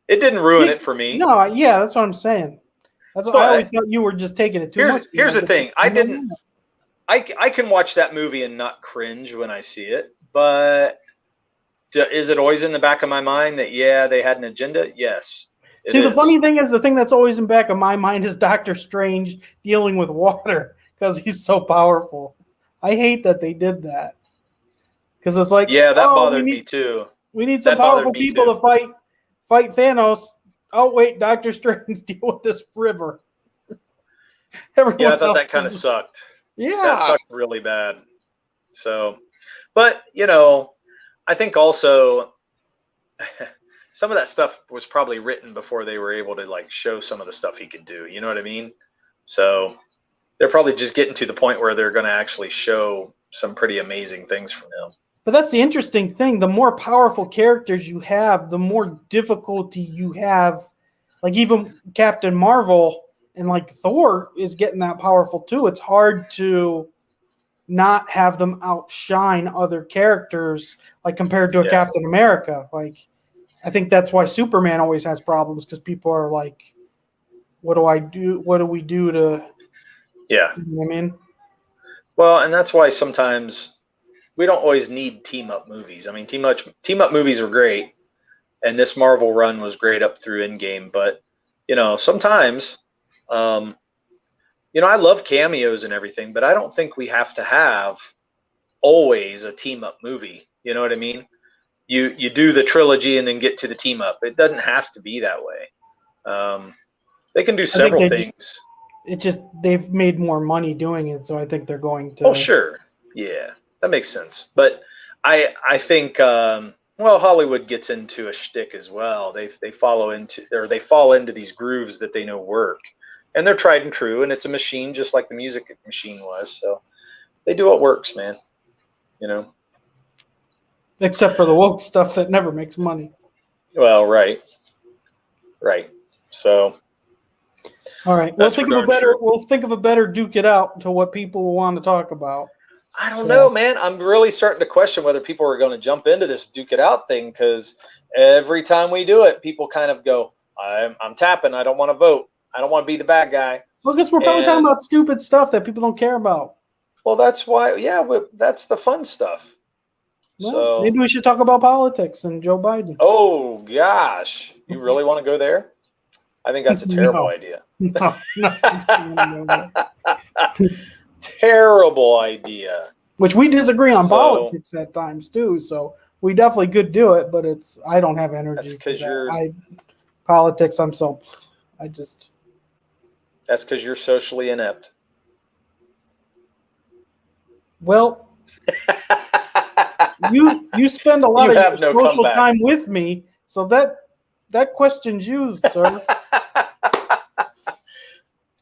didn't ruin it for me. No, yeah, that's what I'm saying. That's what I always thought you were just taking it too much. Here's the thing. I can watch that movie and not cringe when I see it, but is it always in the back of my mind that, yeah, they had an agenda? Yes. See, the funny thing is, the thing that's always in the back of my mind is Doctor Strange dealing with water because he's so powerful. I hate that they did that. Because it's like, yeah, that bothered me too. We need some powerful people to fight Thanos. Oh, wait, Doctor Strange, deal with this river. Yeah, I thought that kind of sucked. Yeah. That sucked really bad. So, but, you know, I think also some of that stuff was probably written before they were able to, like, show some of the stuff he could do. You know what I mean? So they're probably just getting to the point where they're going to actually show some pretty amazing things from him. But that's the interesting thing. The more powerful characters you have, the more difficulty you have. Like even Captain Marvel and like Thor is getting that powerful too. It's hard to not have them outshine other characters, like compared to a Captain America. Like I think that's why Superman always has problems because people are like, what do I do? What do we do to? Yeah. You know what I mean? Well, and that's why sometimes we don't always need team up movies. I mean, team up movies are great, and this Marvel run was great up through Endgame. But sometimes, I love cameos and everything, but I don't think we have to have always a team up movie. You know what I mean? You do the trilogy and then get to the team up. It doesn't have to be that way. They can do several things. They've made more money doing it, so I think they're going to. Oh, sure. Yeah, that makes sense. But I think Hollywood gets into a shtick as well. They fall into these grooves that they know work, and they're tried and true. And it's a machine, just like the music machine was. So they do what works, man. Except for the woke stuff that never makes money. Well, right. So. All right. We'll think of a better Duke It Out to what people will want to talk about. I don't know, man. I'm really starting to question whether people are going to jump into this Duke It Out thing, because every time we do it, people kind of go, I'm tapping. I don't want to vote. I don't want to be the bad guy. Well, because we're probably talking about stupid stuff that people don't care about. Well, that's why. Yeah, that's the fun stuff. Well, so maybe we should talk about politics and Joe Biden. Oh gosh, you really want to go there? I think that's a terrible idea. No. Terrible idea. Which we disagree on politics at times too, so we definitely could do it, but I don't have energy. That's because politics. That's because you're socially inept. Well, you spend a lot of your social time with me, so that questions you, sir.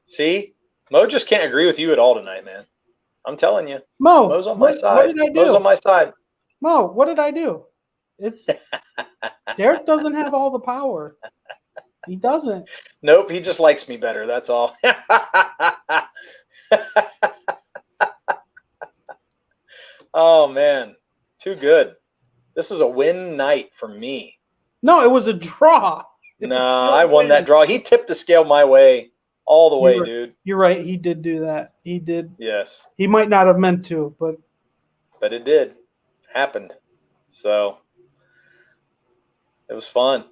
See, Mo just can't agree with you at all tonight, man. I'm telling you. Mo's on my side. What did I do? Mo's on my side. Mo, what did I do? Derek doesn't have all the power. He doesn't. Nope, he just likes me better. That's all. Oh, man. Too good. This is a win night for me. No, it was a draw. No, I won that draw. He tipped the scale my way all the way, dude. You're right. He did do that. He did. Yes. He might not have meant to, but it did. Happened. So it was fun.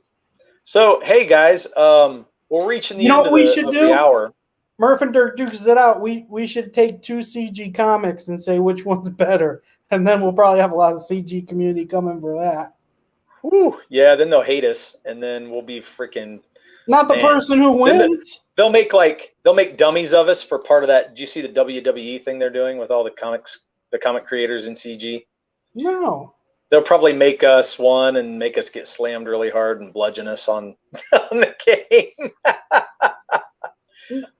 So, hey, guys, we're reaching the end of the hour. Murph and Dirk dukes it out. We should take 2 CG comics and say which one's better. And then we'll probably have a lot of CG community coming for that. Whew. Yeah, then they'll hate us, and then we'll be freaking. Not the person who wins. They'll make dummies of us for part of that. Did you see the WWE thing they're doing with all the comic creators in CG? No. They'll probably make us one and make us get slammed really hard and bludgeon us on the game.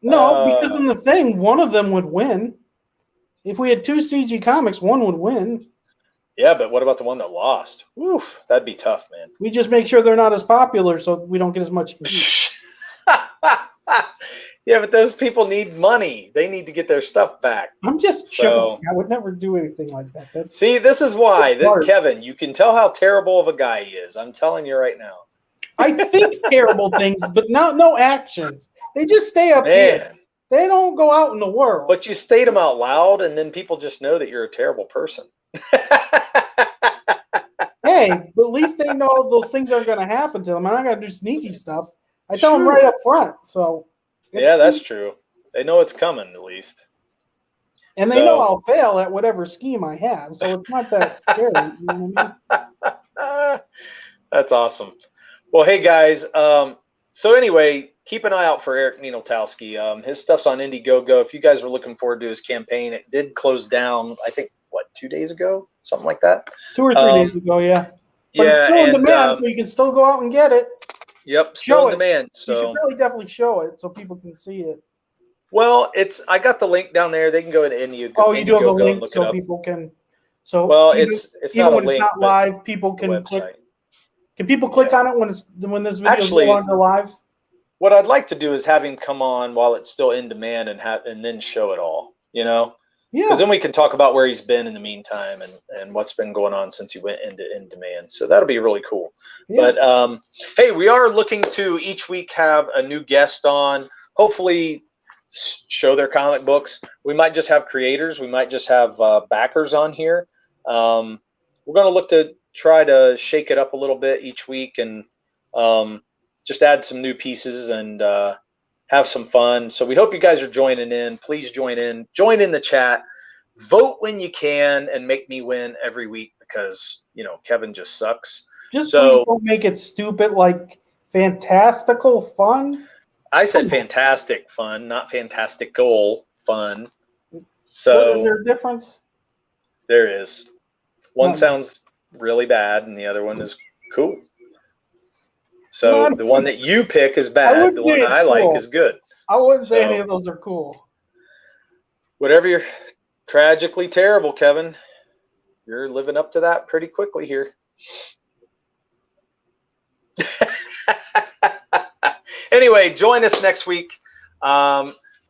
No, because in the thing, one of them would win. If we had 2 CG comics, one would win. Yeah, but what about the one that lost? Oof, that'd be tough, man. We just make sure they're not as popular so we don't get as much heat. Yeah, but those people need money. They need to get their stuff back. I'm just joking. I would never do anything like that. See, this is why. Kevin, you can tell how terrible of a guy he is. I'm telling you right now. I think terrible things, but no actions. They just stay up here. They don't go out in the world. But you state them out loud, and then people just know that you're a terrible person. Hey, but at least they know those things aren't going to happen to them. I'm not going to do sneaky stuff. I tell them right up front. So yeah, that's true. They know it's coming at least. And they know I'll fail at whatever scheme I have. So it's not that scary. You know what I mean? That's awesome. Well, hey, guys. So anyway, keep an eye out for Eric Ninaltowski. His stuff's on Indiegogo. If you guys were looking forward to his campaign, it did close down, I think, 2 days ago? Something like that? 2 or 3 days ago, yeah. But it's still in demand, so you can still go out and get it. Yep, still in demand. So you should really definitely show it so people can see it. Well, I got the link down there. They can go into Indiegogo. Oh, you do have the link so people can. So well, it's even not when a link, it's not live, people can click. Can people click on it when this video is no longer live? What I'd like to do is have him come on while it's still in demand and then show it all. You know. Yeah. Because then we can talk about where he's been in the meantime and what's been going on since he went into in demand. So that'll be really cool. Yeah. But hey, we are looking to each week have a new guest on. Hopefully, show their comic books. We might just have creators. We might just have backers on here. We're going to look to try to shake it up a little bit each week and just add some new pieces and have some fun. So we hope you guys are joining in. Please join in the chat, vote when you can, and make me win every week because, Kevin just sucks. Just please don't make it stupid like fantastical fun. I said fantastic fun, not fantastical fun. So is there a difference? There is. One sounds really bad and the other one is cool. So the one that you pick is bad. The one I like is good. I wouldn't say any of those are cool. Whatever you're tragically terrible, Kevin. You're living up to that pretty quickly here. Anyway, join us next week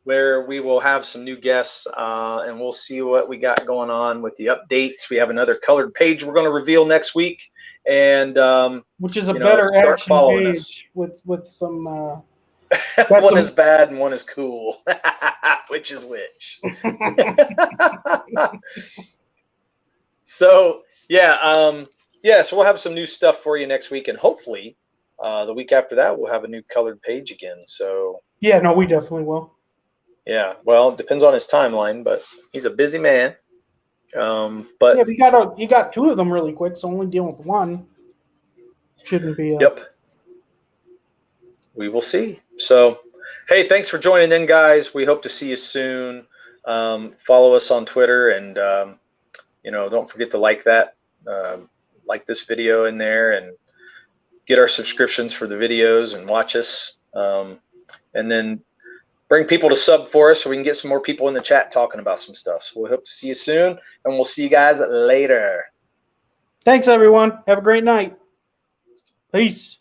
where we will have some new guests and we'll see what we got going on with the updates. We have another colored page we're going to reveal next week. And which is a better action page with some one is bad and one is cool. Which is which? So so we'll have some new stuff for you next week, and hopefully the week after that we'll have a new colored page again. So we definitely will. Yeah, well, it depends on his timeline, but he's a busy man. But you got two of them really quick, so only dealing with one shouldn't be. Yep. We will see. So, hey, thanks for joining in, guys. We hope to see you soon. Follow us on Twitter, and don't forget to like this video in there, and get our subscriptions for the videos and watch us, and then bring people to sub for us so we can get some more people in the chat talking about some stuff. So we hope to see you soon, and we'll see you guys later. Thanks, everyone. Have a great night. Peace.